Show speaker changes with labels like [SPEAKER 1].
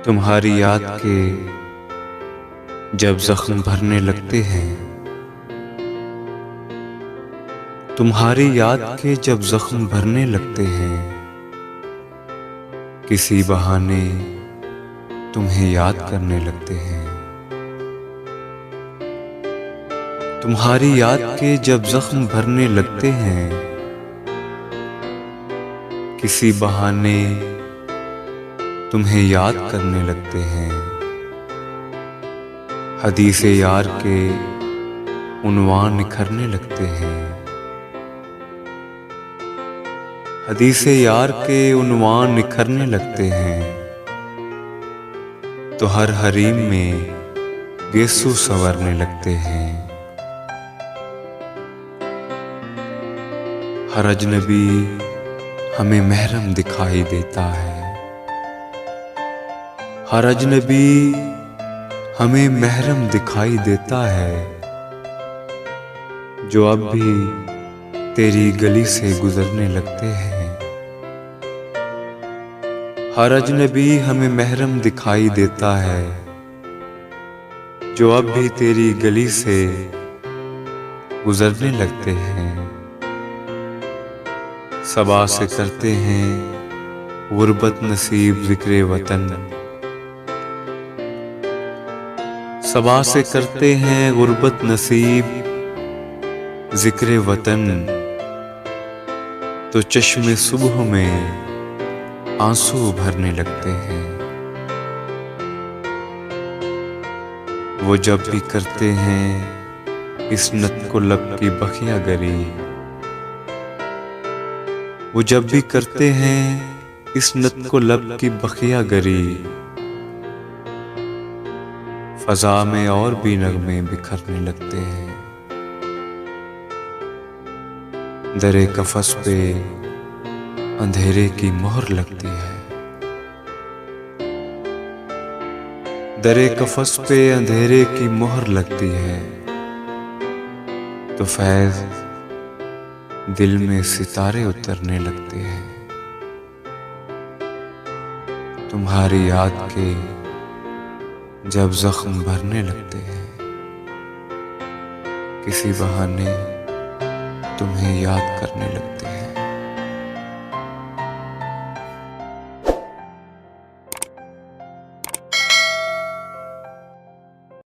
[SPEAKER 1] तुम्हारी याद के जब जख्म भरने लगते हैं, तुम्हारी याद के जब जख्म भरने लगते हैं, किसी बहाने तुम्हें याद करने लगते हैं। तुम्हारी याद के जब जख्म भरने लगते हैं, किसी बहाने तुम्हें याद करने लगते हैं। हदीसे यार के उन्वान निखरने लगते हैं। हदीसे यार के उन्वान निखरने लगते हैं, तो हर हरीम में गेसू संवरने लगते हैं। हर अजनबी हमें महरम दिखाई देता है। हर अजनबी हमें महरम दिखाई देता है, जो अब भी तेरी गली से गुजरने लगते हैं। हर अजनबी हमें महरम दिखाई देता है, जो अब भी तेरी गली से गुजरने लगते हैं। सबा से करते हैं गुर्बत नसीब जिक्रे वतन। सबा से करते हैं गुर्बत नसीब जिक्रे वतन, तो चश्मे सुबह में आंसू भरने लगते हैं। वो जब भी करते हैं इस्नत को लब की बखिया गरी। वो जब भी करते हैं इस्नत को लब की बखिया गरी, फजा में और भी नगमे बिखरने लगते हैं। दरे कफस पे अंधेरे की मोहर लगती है। दरे कफस पे अंधेरे की मोहर लगती है, तो फैज दिल में सितारे उतरने लगते हैं। तुम्हारी याद के जब जख्म भरने लगते हैं, किसी बहाने तुम्हें याद करने लगते हैं।